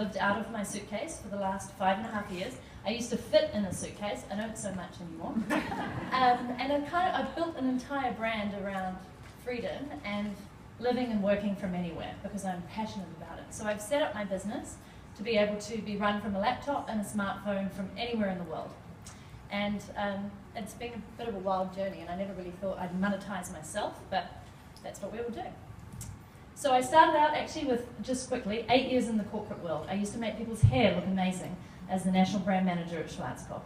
lived out of my suitcase for the last 5.5 years. I used to fit in a suitcase. I don't so much anymore. And I've built an entire brand around freedom and living and working from anywhere because I'm passionate about it. So I've set up my business to be able to be run from a laptop and a smartphone from anywhere in the world. And it's been a bit of a wild journey, and I never really thought I'd monetize myself, but that's what we will do. So I started out actually with, just quickly, 8 years in the corporate world. I used to make people's hair look amazing as the national brand manager at Schwarzkopf,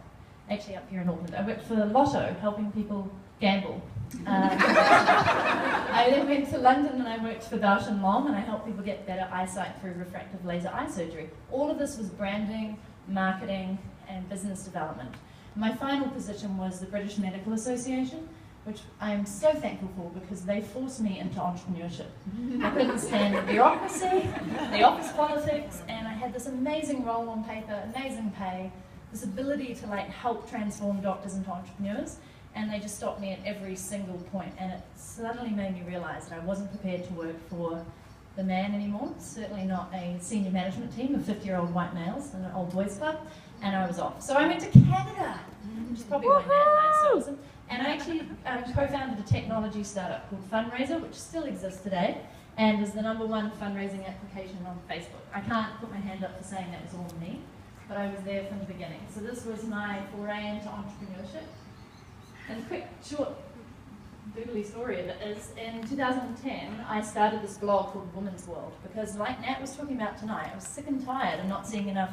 actually up here in Auckland. I worked for Lotto, helping people gamble. I then went to London and I worked for Bausch & Lomb, and I helped people get better eyesight through refractive laser eye surgery. All of this was branding, marketing, and business development. My final position was the British Medical Association, which I'm so thankful for because they forced me into entrepreneurship. I couldn't stand the bureaucracy, the office politics, and I had this amazing role on paper, amazing pay, this ability to help transform doctors into entrepreneurs, and they just stopped me at every single point, and it suddenly made me realize that I wasn't prepared to work for the man anymore, certainly not a senior management team of 50-year-old white males in an old boys club, and I was off. So I went to Canada, which is probably why Nat and I are so awesome, and I actually co-founded a technology startup called Fundraiser, which still exists today, and is the #1 fundraising application on Facebook. I can't put my hand up for saying that was all me, but I was there from the beginning. So this was my foray into entrepreneurship. And a quick, short, doodly story of it is, in 2010, I started this blog called Women's World, because like Nat was talking about tonight, I was sick and tired of not seeing enough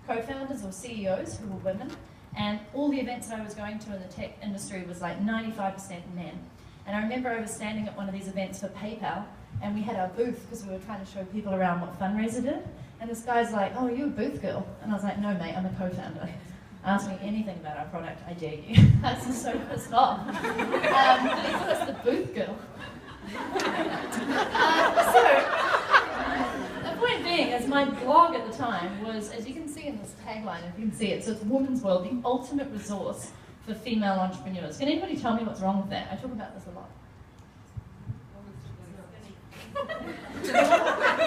co-founders or CEOs who were women, and all the events that I was going to in the tech industry was like 95% men. And I remember I was standing at one of these events for PayPal, and we had our booth because we were trying to show people around what Fundraiser did, and this guy's like, "Oh, you're a booth girl?" And I was like, "No, mate, I'm a co-founder. Ask me anything about our product, I dare you." I was just so pissed off. But he thought I was the booth girl. The point being is my blog at the time was, as you can see in this tagline, if you can see it, so it's Women's World, the ultimate resource for female entrepreneurs. Can anybody tell me what's wrong with that? I talk about this a lot.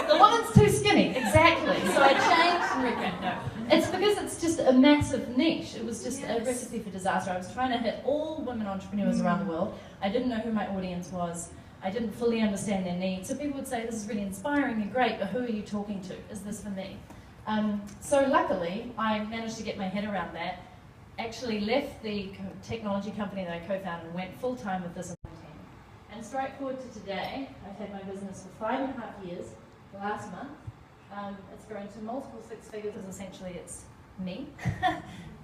The woman's too skinny, exactly. So I changed and rebranded. No, it's because it's just a massive niche. It was just a recipe for disaster. I was trying to hit all women entrepreneurs around the world. I didn't know who my audience was. I didn't fully understand their needs. So people would say, "This is really inspiring and great, but who are you talking to? Is this for me?" So luckily, I managed to get my head around that. Actually left the technology company that I co-founded and went full-time with this. And straight forward to today, I've had my business for 5.5 years. Last month, it's grown to multiple six figures, because essentially it's me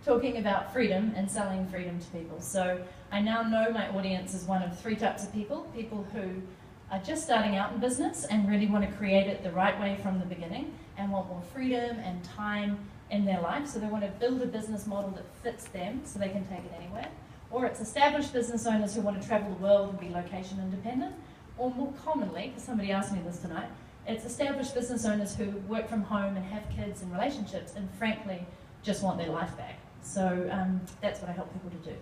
talking about freedom and selling freedom to people. So I now know my audience is one of 3 types of people: people who are just starting out in business and really want to create it the right way from the beginning and want more freedom and time in their life. So they want to build a business model that fits them so they can take it anywhere. Or it's established business owners who want to travel the world and be location independent. Or more commonly, because somebody asked me this tonight, it's established business owners who work from home and have kids and relationships and frankly just want their life back. So that's what I help people to do.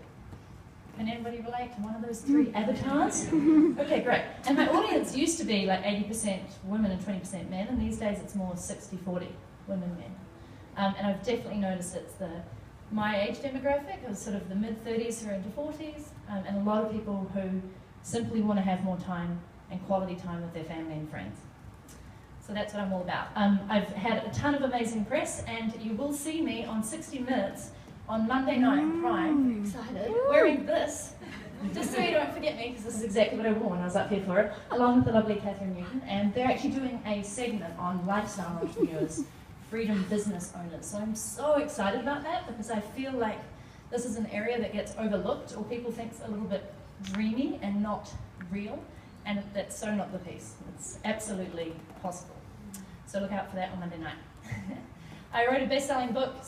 Can anybody relate to one of those 3 avatars? Okay, great. And my audience used to be like 80% women and 20% men, and these days it's more 60-40 women, men. And I've definitely noticed it's my age demographic of sort of the mid-30s through into 40s, and a lot of people who simply want to have more time and quality time with their family and friends. So that's what I'm all about. I've had a ton of amazing press, and you will see me on 60 Minutes on Monday night in Prime, excited, wearing this, just so you don't forget me, because this is exactly what I wore when I was up here for it, along with the lovely Catherine Newton, and they're actually doing a segment on lifestyle entrepreneurs, freedom business owners. So I'm so excited about that, because I feel like this is an area that gets overlooked, or people think it's a little bit dreamy and not real, and that's so not the case. It's absolutely possible. So look out for that on Monday night. I wrote a best-selling book.